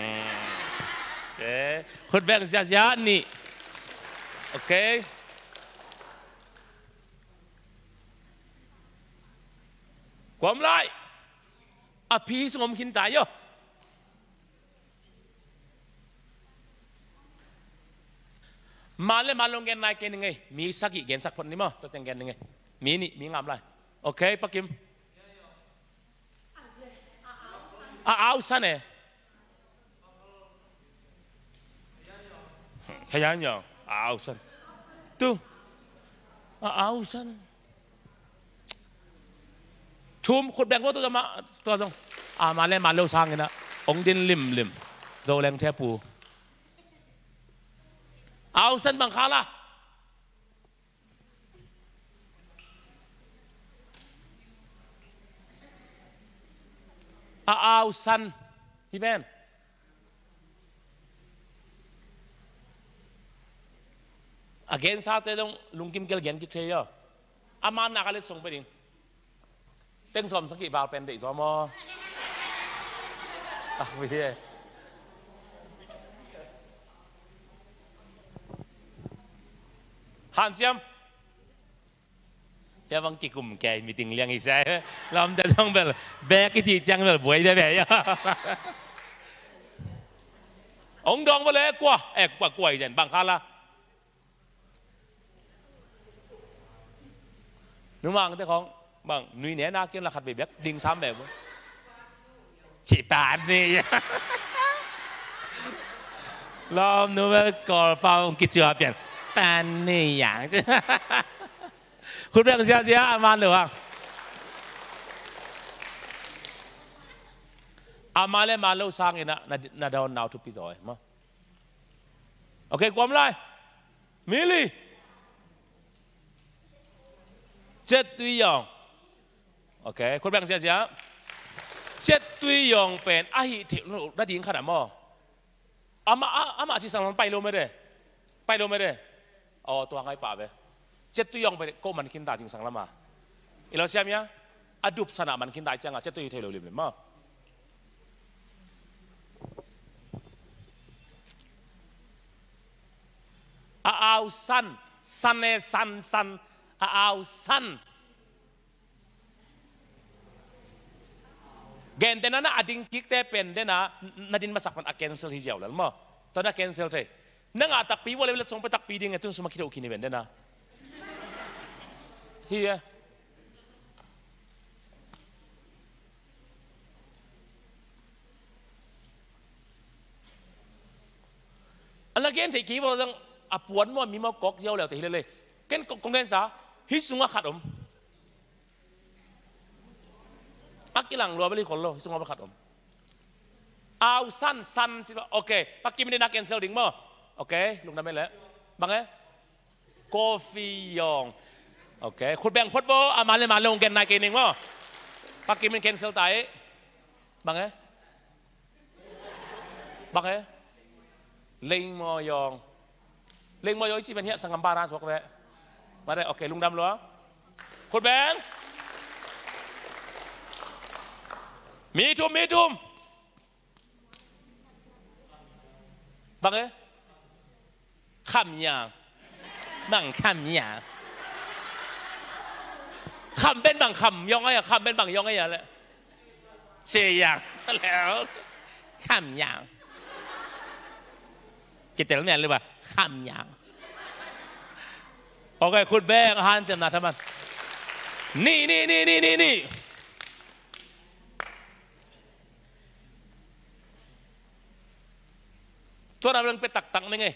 อเคคนแบ่งเสียนี่โอเคความไรอภิสงมขินตายyoมาเลยมาลงเกนนายเกนยังไงมีสักกี่เกนสักคนนี่มั้งตัวจังเกนยังไงมีนี่มีงามไรโอเคปักกิมเอาซะเนี่ยขยันยังเอาซะtuh ausan chum khut beng wo to ma to song ma le ma lo sang na ong din lim zo leng the pu ausan bang khala ausan hi ben again ซาเตต้องลุงกิมเกลเกียนกิเทียอามันนักอะไรส่งไปดิเต็งสมสักกี่บาทเป็นเด็กสมอตักไปเฮ้ฮันเซียมอย่าบังกิกุ่มแกมีติงเลี้ยงอีกใช่เราจะต้องแบบแบกกี่จีจังแบบบวยได้แบบนี้องดองไปเลยกว่ากว่าอีกอย่างบางครั้งละนึกว่าแต่ของบางนุ่ยเนี่ยน่ากินละขัดแบบดิ่งซ้ำแบบจีบานนี่เราหนูแบบก่อเปล่ากิจวัตรเปลี่ยนปานนี่อย่างคุณเรียกเสียอามันหรือว่าอามาเลยมาเล่าสร้างเองนะดาวน์นาวทุกปีซอยมั้งโอเคความไรมิลลี่เจ็ดตุยยองโอเคคุณแบ่งเสียเจ็ดตุยยองเป็นอาหิเทโนได้ดีขนาดมั้งอามาสิสังมันไปลงไม่ได้อ๋อตัวไงป่าเว้เจ็ดตุยยองเป็นก็มันกินตาจริงสังละมาอีเราเสียมั้ยอดุบสนามันกินตาจังอ่ะเจ็ดตุยเทโลลิมเลยมั้งเอาสันเนสันเอาสันเกณฑ์แต่นั้นนะอดิงกิกแต่เป็นเดนะนาดินมาสักมันแคนเซิลที่เจ้าแล้วมั้งตอนนั้นแคนเซิลเถอะนั่งตักปีว่าเลยส่งไปตักปีดิ้งไงตุนสมัครที่เราคิดนี่เป็นเดนะเฮียอันนั้นเกณฑ์ที่คิดว่าต้องอปวนมันมีมากอกเจ้าแล้วแต่เฮียเลยเกณฑ์กงเกณฑ์ซะฮิสุงะขัดปักกิลังรัวไปเลยคนโลฮิสุงะขัดเอาสั้นสิโอเคปักกิไม่ได้นักแคนเซิลดิ้งมั้งโอเคลุงทำไม่แล้วบังเอ้กาแฟยองโอเคคุณแบ่งพอดโบมาเลยมาลงเกณฑ์นายเกณฑ์หนึ่งมั้งปักกิมันแคนเซิลตายบังเอ้เล็งมอยองที่เป็นเหี้ยสังกัมบาราสวกแวะมาได้โอเคลุงดำเหรอคุณแบงมีทุ่มบังเอ้ขำอย่างบังขำอย่างขำเป็นบังขำยองไงอะขำเป็นบังยองไงอะแหละเสียอย่างแล้วขำอย่างกิจแต่ละเนี่ยเลยว่าขำอย่างโอเคคุณแบงฮันเจมนาทำมันนี่ตัวเราเรื่องไปตักนี่ไง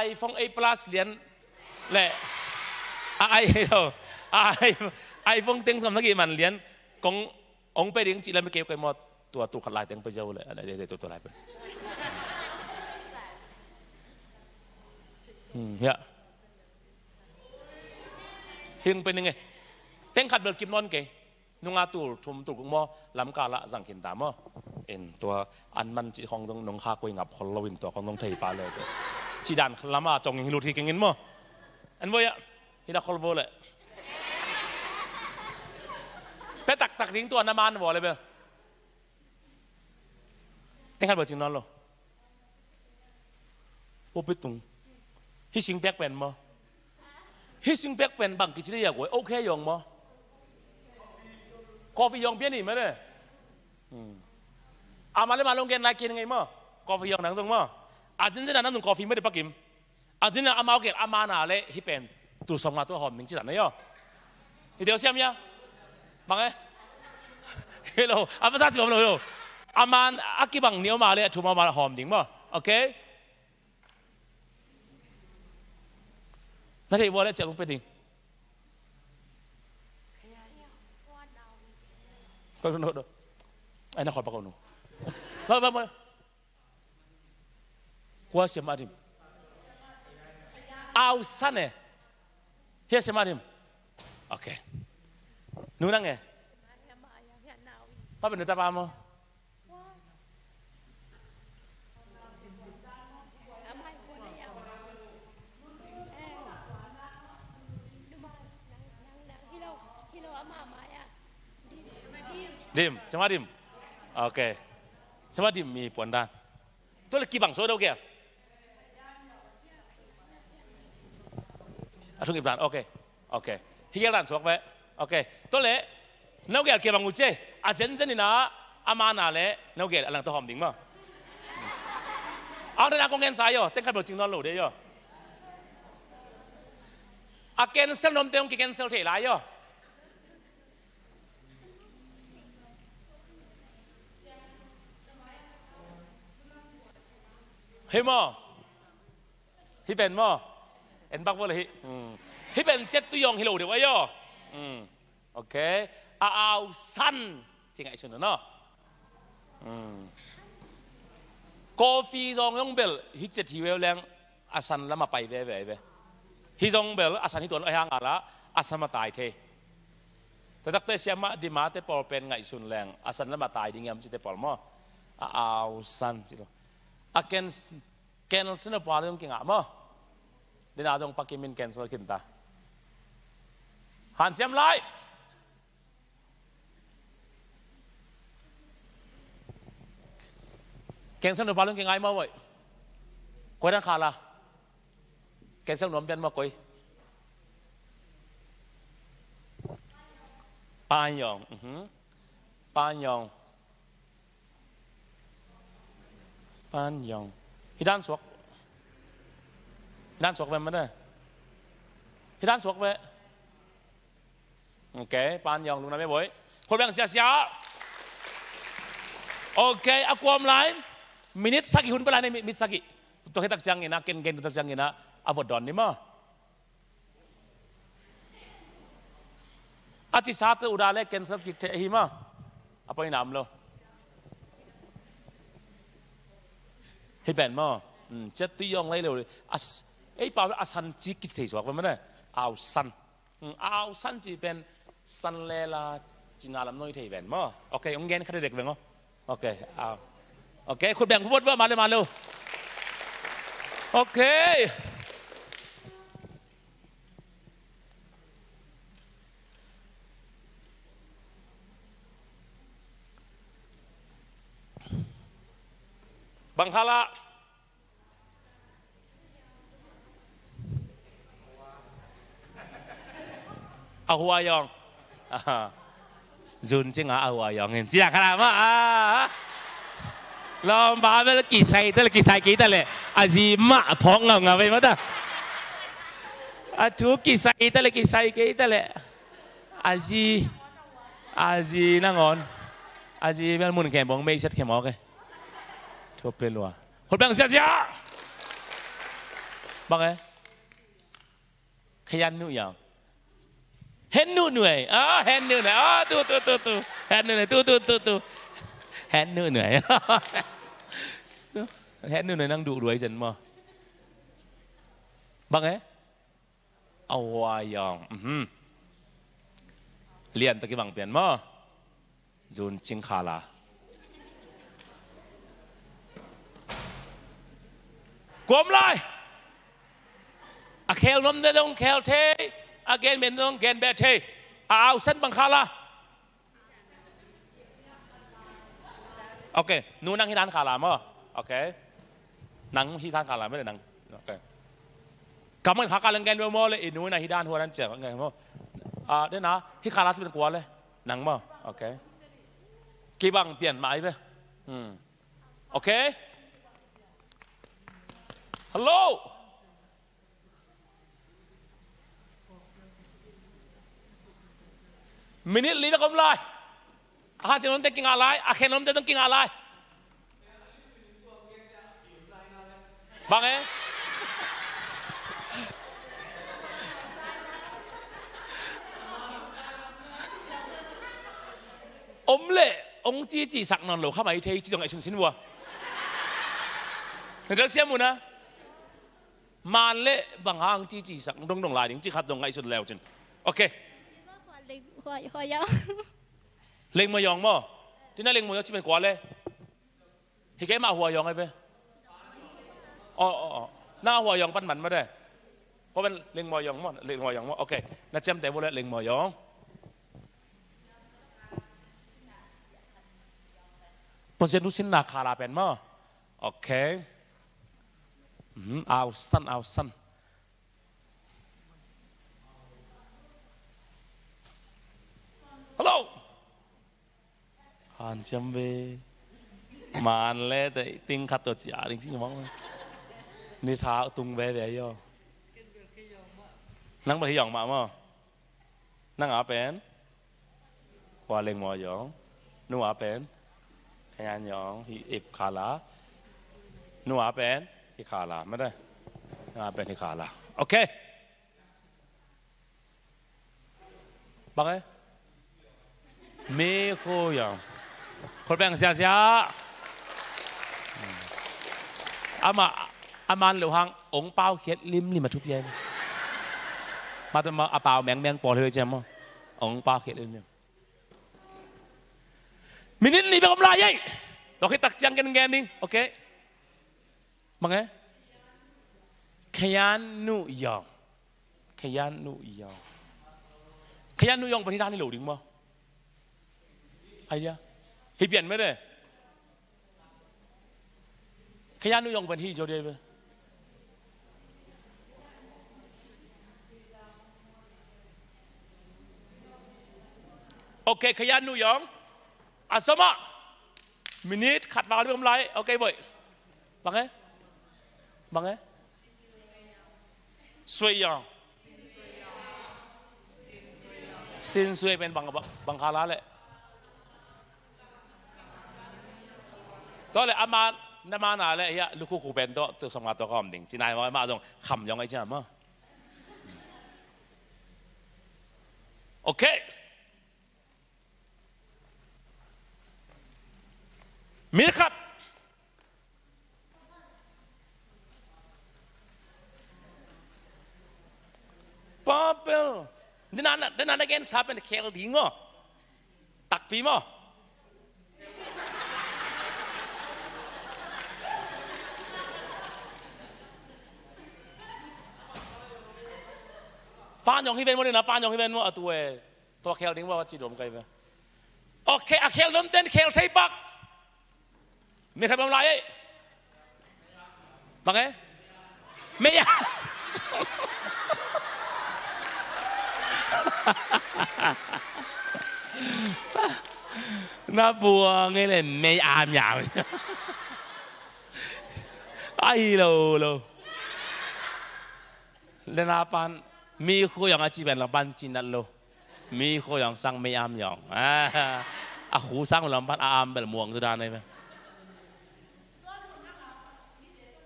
iPhone 8 Plus เหรียญแหละiPhone เต็งสมนักกี่มันเหรียญขององไปเรียงจีแล้วไม่เกี่ยวกับหมดตัวขัดลายเต็งไปเจ้าเลยอะไรเดี๋ยวตัวลายไปเฮียหิงเป็นยังไงเต็งขัดเบิร์กิมนอนเกยนุ่งอาตูชมตุกมอลำกาละสังเกตตามเอ็นตัวอันมันจีของตรงนงคากวยงับคนเราวินตัวของตรงไทยปลาเลยตัวจีดันลำมาจงยิงลูทีเก่งเงินมั้งอันว่าอะที่นักคอลโวเลยไปตักทิ้งตัวน้ำมันบ่เลยเบลเต็งขัดเบิร์จริงนอนหรอโอ้ไปตุงฮิซิงแบกเป็นมั้งฮิซิงแบกเป็นบางกิจได้ยังไงโอเคยองมั้งกาแฟยองเบี้ยนี่ไหมเนี่ยมาเลยมาลงเกณฑ์นายกินยังไงมั้งกาแฟยองหนังตรงมั้งจริงๆนั่นนุ่งกาแฟไม่ได้ปักกิมจริงๆอามาเกตอามาหนาเลยฮิเป็นตัวสองมาตัวหอมหนึ่งจีนนั่นย่อเดี๋ยวเสียมยังบังเอ้เฮ้ยเราภาษาสิบผมเลยอามาอากิบังเหนียวมาเลยถูกมาหอมหนึ่งมั้งโอเคนั่นเองว่าแล้วจะลงไปดิ่งก็โน้ตไอ้นักขอดปากกันหนูมากัวเสียมาดิมเอาสั้นเนี่ยเฮียเสียมาดิมโอเคหนูนั่งไงป้าเป็นหนูตาปามมั้ง dim sama dim oke sama dim mi puan dan tu lagi bang so đâu kìa Trung nghiệp đàn ok ok hi cái đàn suộc vậy ok tôi lẽ nấu kìa kia bằng ngũ chế chân chân đi na ama na lẽ nấu kìa là tôi hòm đỉnh mà đây là con gen sai rồi tên khai biểu chính non lẩu đấy rồi cancel nôm tên cái cancel thể lại rồi hi mò hi bên mò em bắt vô là hi bên chết tôi yong hi lẩu được vậy rồi ok ao san thì ngại chuyện đó coffee dòng yong bel hi chết hi well lang asan lama pai về về hi dòng bel asan hi tuan ai hang ala asan ma tai theแต่ตักเตเสียมาดิมาเตปอลเป็นไงสุนแรงอาสันละมาตายดิ่งยามจิตเตปอลมั้งเอาสันจิโร่เกนเซนปอลต้องกินอ่ะมั้งเดี๋ยวเราต้องปักกิมินแคนเซลขึ้นตาหันเสียมไล่แคนเซลปอลต้องกินไงมั้งเว้ยคุยนั่งขาละแคนเซลหนุ่มเป็นมั้งคุยปานยองปานยองปานยองฮิด้านสวกฮิด้านสวกเป็นมั้ยเนี่ยฮิด้านสวกเป็นโอเคปานยองลุงน้ำไม่บ่อยคนแบ่งเสียโอเคอากวมไลน์มินิทสักกี่หุ่นเป็นไรในมิสักกี่ตัวให้ตักจังเงินนะเกณฑ์ตัวตักจังเงินนะอวดอนนี่มั้งอาจิsaat udah le cancel kita hima apa yang nam loให้เป็นมั้งจะตุยองไรเลยไอ้ป่าวอาสันจีกิจที่สวกเป็นมั้ยเอาสันจีเป็นสันเลลาจีนาลำน้อยที่เป็นมั้งโอเคองเงินเขาเด็กเป็นมั้งโอเคเอาโอเคคุณแบ่งพูดว่ามาเลยโอเคบังคาละเอาหัวยองจุนจริงเอาหัวยองเห็นจีน่าขนาดมั้งลองบ้าไปแล้วกี่ไซต์แต่ละกี่ไซต์กี่แต่ละอาจีมาพองเงาไปมั้งแต่ถูกกี่ไซต์แต่ละกี่ไซต์กี่แต่ละอาจีนั่งงอนอาจีเป็นมุนแขมบองไม่ชัดแขมอกันทั่วไปลัวคนแบ่งเสียบังไงขยันนู่ยังเห็นนู่นหน่วยเห็นนู่นหน่อยตู้เห็นนู่นหน่อยตู้เห็นนู่นหน่อยเห็นนู่นหน่อยนั่งดูรวยจังมั้งบังไงเอาวายังเรียนตะกี้บังเปลี่ยนมั้งจุนจิงขาลากลมเลยเคลนมเดงเคลเทเกนเป็นต้องเกนเบเทเอาเส้นบังคาละโอเคนูนั่งที่ด้านขาลามั้งโอเคนั่งที่ด้านขาลาไม่ได้นั่งโอเคกำมันขาการเล่นเกนด้วยมั้งเลยนูนั่งที่ด้านหัวนั่นเจ็บไงมั้งเดี๋ยวนะที่ขาลาจะเป็นกวนเลยนั่งมั้งโอเคกี่บังเปลี่ยนไม้ไปโอเคฮัลโหลมินิลีแล้วก็ไม่อาหารจะน้องเด็กกินอะไรอาแค่น้องเด็กต้องกินอะไรบ้างเอ๋อมเล่องจีสักนอนหลูเข้ามาอีกทีจีจงไอชุนชินวัวเห็นเสียมุนะมาเล่บางห้างจีสักดงลายจริงๆขัดดงไอสุดแล้วจริงโอเคหัวยองเล็งมายองมั้งที่นั่นเล็งมายองที่เป็นกว่าเลยเฮ้ยแกมาหัวยองไงไปอ๋อหน้าหัวยองปั้นมันไม่ได้เพราะเป็นเล็งมายองมั้งเล็งมายองมั้งโอเคนัดเจมแต่ว่าเล็งมายอง ผมเสียนุสินนาคาลาเป็นมั้งโอเคเอาสั้นฮัลโหลฮันจัมเบมันเล่แต่ติงขัดตัวจ่าจริงๆมั้งนี่ท้าตุงเบย์ย่อนั่งไปที่หยองมามั้งนั่งอาเป็นว่าเล็งมอหยองนัวเป็นขยันหยองที่เอฟขาลานัวเป็นที่ขาลาไม่ได้นัวเป็นที่ขาลาโอเคบังเอ้ไม่คุยอย่างคนแบ่งเสียอามันเหลวหังองเป้าเขียดลิ้มนี่มาทุบเย็นมาแต่มาอาเปล่าแมงปอเลยใช่ไหมองเป้าเขียดลิ้มเนี่ยมินินี่เป็นกำไรยัยเราคิดตักจังกันแกนิ่งโอเคมั้งไงขยันนุยองขยันนุยองปฏิทานนี่หลูดิ้งมั้งไอ้เดียฮิเปลี่ยนไม่ได้ขยันนุยองเป็นที่เจ้าเดียบโอเคขยันนุยองอาสมะมินิทขัดมาเรื่องไรโอเคบ่อยบังไงสวยยังสินสวยเป็นบังคาราเลยตอนแรกอามานามานาเลยลูกคู่เป็นตัวสมัครตัวก็ดิ่งจีนายมาตรงคำยังไงใช่ไหมโอเคมินิคัดป้าเปลดินันagain siapa yang khel dingo tak pimo panjang hiven mo na panjang hiven moตัวkhel dingว่าจีดมไกลไปโอเคkhel dom ten khelใช้ปักมีใครบำลายบังไงไม่อยากน่าบัวไงเลยไม่อามอย่างไอ้เราเลนาปันมีคุยอย่างอาชีพเป็นลำพันจินนั่นโลมีคุยอย่างสั่งไม่อามอย่างหูสั่งลำพันอามเป็นม่วงตัวดานเลยไหม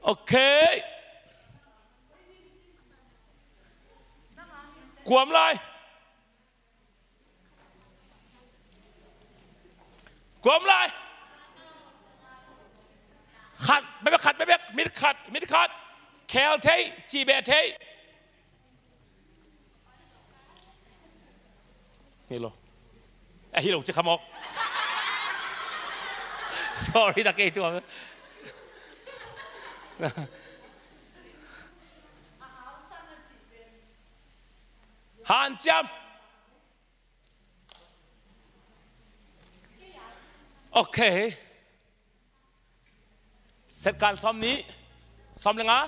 โอเคกวมเลยขัดไม่ขัดมิดขัดแคลเทจีเบเทฮิโลจะขมก sorry ตะเกียตัวฮันจัมโอเคเสร็จการซ้อมนี้ซ้อมเลยนะ